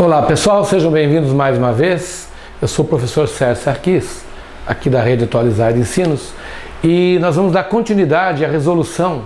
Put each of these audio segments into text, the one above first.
Olá pessoal, sejam bem-vindos mais uma vez. Eu sou o professor Sérgio Sarquis, aqui da Rede Atualizada de Ensinos, e nós vamos dar continuidade à resolução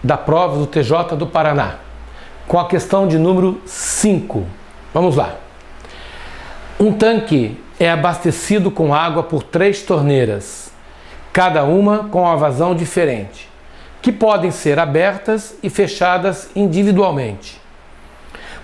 da prova do TJ do Paraná, com a questão de número 5. Vamos lá. Um tanque é abastecido com água por 3 torneiras, cada uma com uma vazão diferente, que podem ser abertas e fechadas individualmente.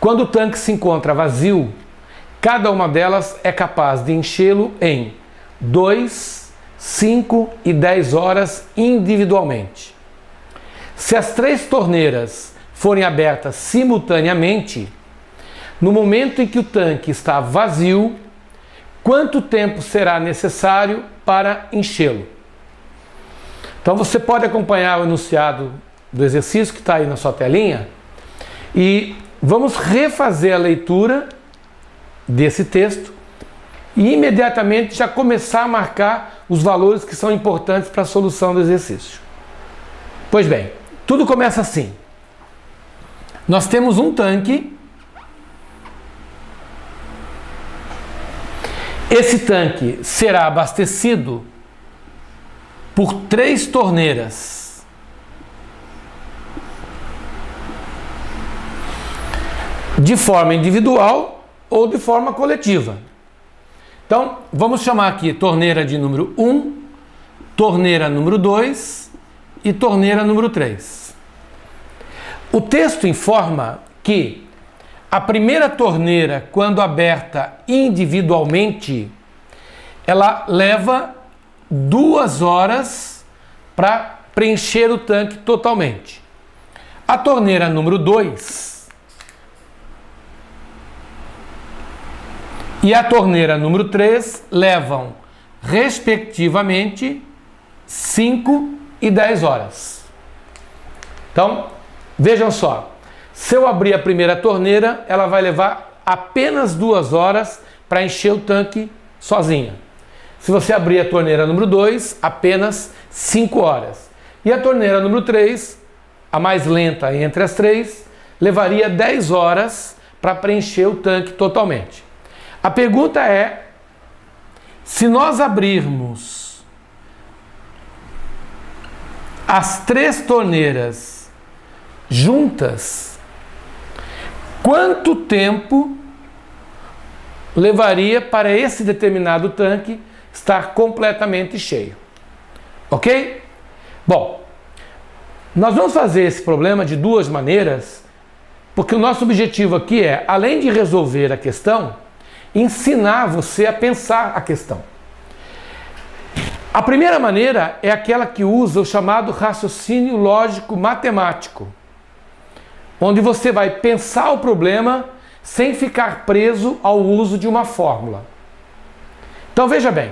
Quando o tanque se encontra vazio, cada uma delas é capaz de enchê-lo em 2, 5 e 10 horas individualmente. Se as 3 torneiras forem abertas simultaneamente, no momento em que o tanque está vazio, quanto tempo será necessário para enchê-lo? Então você pode acompanhar o enunciado do exercício que está aí na sua telinha e vamos refazer a leitura desse texto e imediatamente já começar a marcar os valores que são importantes para a solução do exercício. Pois bem, tudo começa assim. Nós temos um tanque. Esse tanque será abastecido por 3 torneiras. De forma individual ou de forma coletiva. Então, vamos chamar aqui torneira de número 1, torneira número 2 e torneira número 3. O texto informa que a primeira torneira, quando aberta individualmente, ela leva 2 horas para preencher o tanque totalmente. A torneira número 2 e a torneira número 3 levam, respectivamente, 5 e 10 horas. Então, vejam só. Se eu abrir a primeira torneira, ela vai levar apenas 2 horas para encher o tanque sozinha. Se você abrir a torneira número 2, apenas 5 horas. E a torneira número 3, a mais lenta entre as 3, levaria 10 horas para preencher o tanque totalmente. A pergunta é, se nós abrirmos as 3 torneiras juntas, quanto tempo levaria para esse determinado tanque estar completamente cheio? Ok? Bom, nós vamos fazer esse problema de 2 maneiras, porque o nosso objetivo aqui é, além de resolver a questão, ensinar você a pensar a questão. A primeira maneira é aquela que usa o chamado raciocínio lógico matemático, onde você vai pensar o problema sem ficar preso ao uso de uma fórmula. Então veja bem,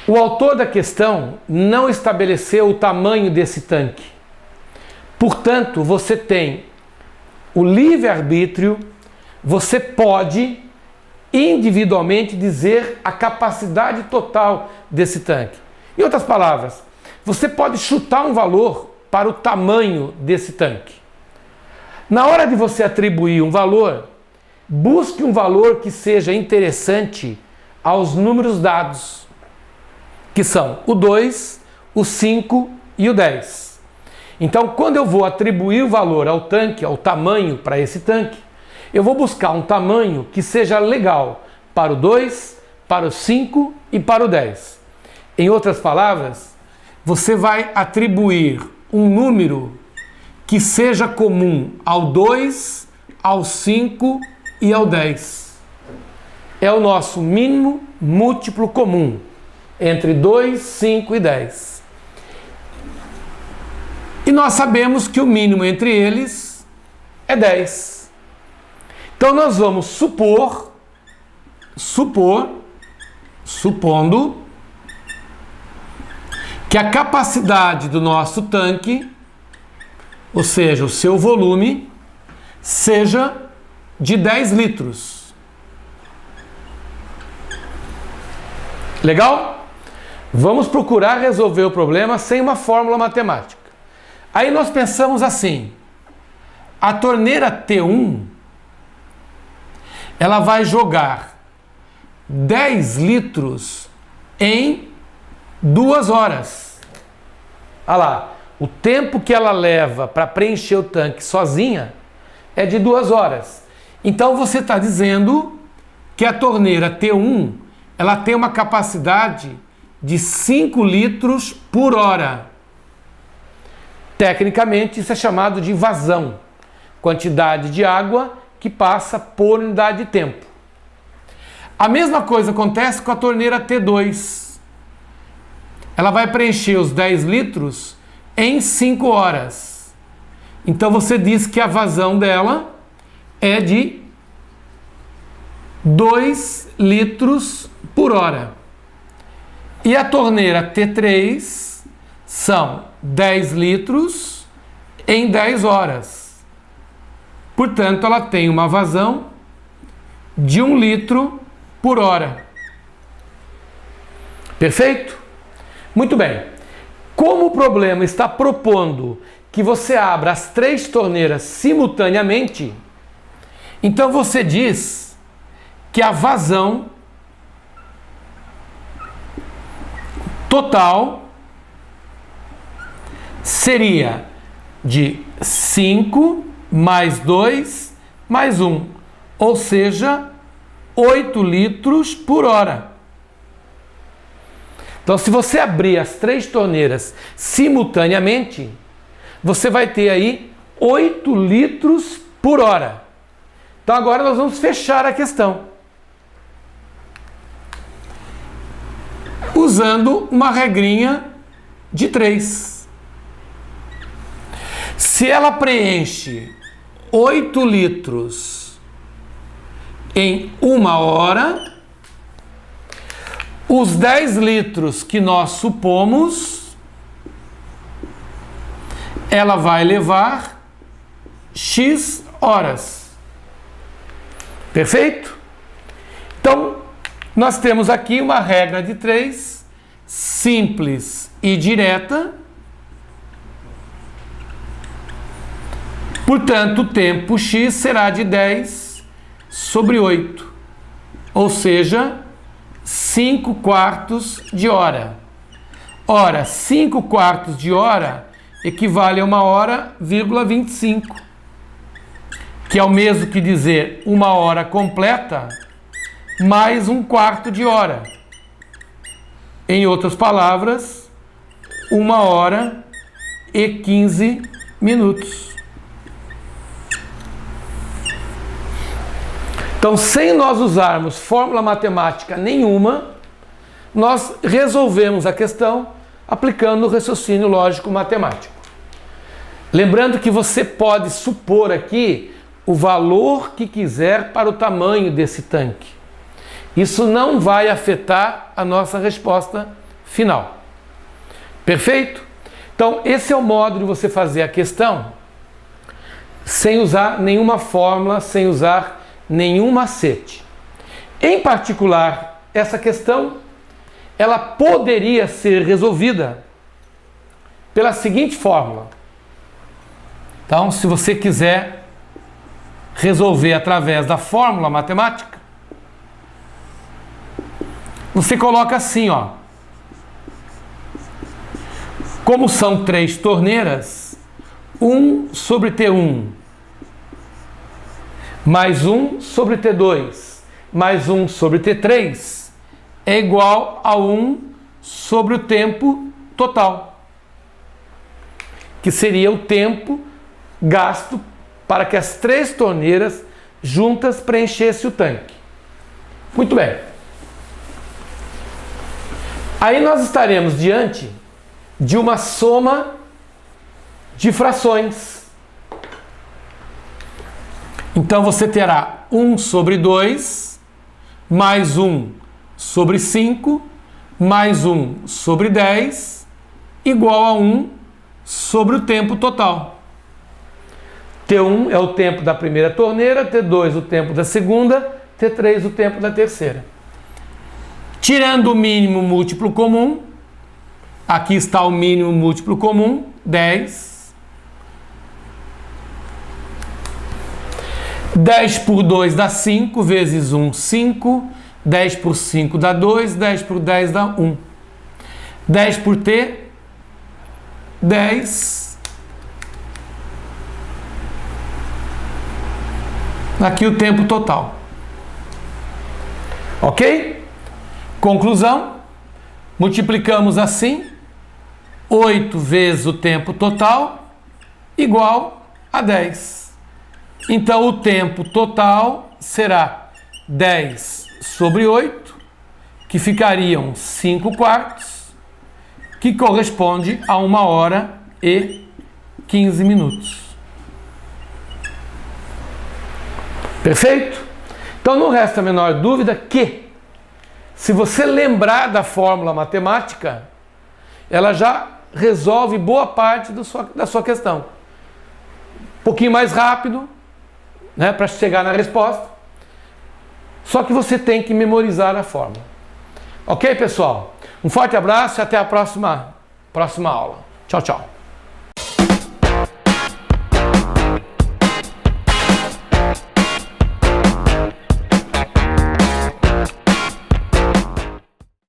o autor da questão não estabeleceu o tamanho desse tanque. Portanto, você tem o livre-arbítrio, você pode individualmente dizer a capacidade total desse tanque. Em outras palavras, você pode chutar um valor para o tamanho desse tanque. Na hora de você atribuir um valor, busque um valor que seja interessante aos números dados, que são o 2, o 5 e o 10. Então, quando eu vou atribuir o valor ao tanque, ao tamanho para esse tanque, eu vou buscar um tamanho que seja legal para o 2, para o 5 e para o 10. Em outras palavras, você vai atribuir um número que seja comum ao 2, ao 5 e ao 10. É o nosso mínimo múltiplo comum entre 2, 5 e 10. E nós sabemos que o mínimo entre eles é 10. Então nós vamos supondo que a capacidade do nosso tanque, ou seja, o seu volume, seja de 10 litros. Legal? Vamos procurar resolver o problema sem uma fórmula matemática. Aí nós pensamos assim, a torneira T1 ela vai jogar 10 litros em 2 horas. Olha lá, o tempo que ela leva para preencher o tanque sozinha é de 2 horas. Então você está dizendo que a torneira T1 ela tem uma capacidade de 5 litros por hora. Tecnicamente isso é chamado de vazão, quantidade de água que passa por unidade de tempo. A mesma coisa acontece com a torneira T2. Ela vai preencher os 10 litros em 5 horas. Então você diz que a vazão dela é de 2 litros por hora. E a torneira T3 são 10 litros em 10 horas. Portanto, ela tem uma vazão de 1 litro por hora. Perfeito? Muito bem. Como o problema está propondo que você abra as 3 torneiras simultaneamente, então você diz que a vazão total seria de 5 mais 2 mais 1, ou seja, 8 litros por hora. Então, se você abrir as 3 torneiras simultaneamente, você vai ter aí 8 litros por hora. Então, agora nós vamos fechar a questão, usando uma regrinha de 3. Se ela preenche 8 litros em 1 hora, os 10 litros que nós supomos, ela vai levar X horas. Perfeito? Então, nós temos aqui uma regra de 3, simples e direta. Portanto, o tempo X será de 10 sobre 8, ou seja, 5 quartos de hora. Ora, 5 quartos de hora equivale a 1 hora, 25, que é o mesmo que dizer 1 hora completa mais 1 quarto de hora. Em outras palavras, 1 hora e 15 minutos. Então, sem nós usarmos fórmula matemática nenhuma, nós resolvemos a questão aplicando o raciocínio lógico matemático. Lembrando que você pode supor aqui o valor que quiser para o tamanho desse tanque. Isso não vai afetar a nossa resposta final. Perfeito? Então, esse é o modo de você fazer a questão sem usar nenhuma fórmula, sem usar nenhum macete. Em particular, essa questão ela poderia ser resolvida pela seguinte fórmula. Então, se você quiser resolver através da fórmula matemática, você coloca assim, ó. Como são 3 torneiras, 1 sobre T1 mais 1 sobre T2 mais 1 sobre T3 é igual a 1 sobre o tempo total, que seria o tempo gasto para que as 3 torneiras juntas preenchessem o tanque. Muito bem. Aí nós estaremos diante de uma soma de frações. Então você terá 1 sobre 2, mais 1 sobre 5, mais 1 sobre 10, igual a 1 sobre o tempo total. T1 é o tempo da primeira torneira, T2 o tempo da segunda, T3 o tempo da terceira. Tirando o mínimo múltiplo comum, aqui está o mínimo múltiplo comum, 10. 10 por 2 dá 5, vezes 1, 5. 10 por 5 dá 2, 10 por 10 dá 1. 10 por t, 10. Aqui o tempo total. Ok? Conclusão. Multiplicamos assim. 8 vezes o tempo total igual a 10. Então o tempo total será 10 sobre 8, que ficariam 5 quartos, que corresponde a 1 hora e 15 minutos. Perfeito? Então não resta a menor dúvida que, se você lembrar da fórmula matemática, ela já resolve boa parte da sua questão. Um pouquinho mais rápido, né, para chegar na resposta. Só que você tem que memorizar a fórmula. Ok, pessoal? Um forte abraço e até a próxima aula. Tchau, tchau.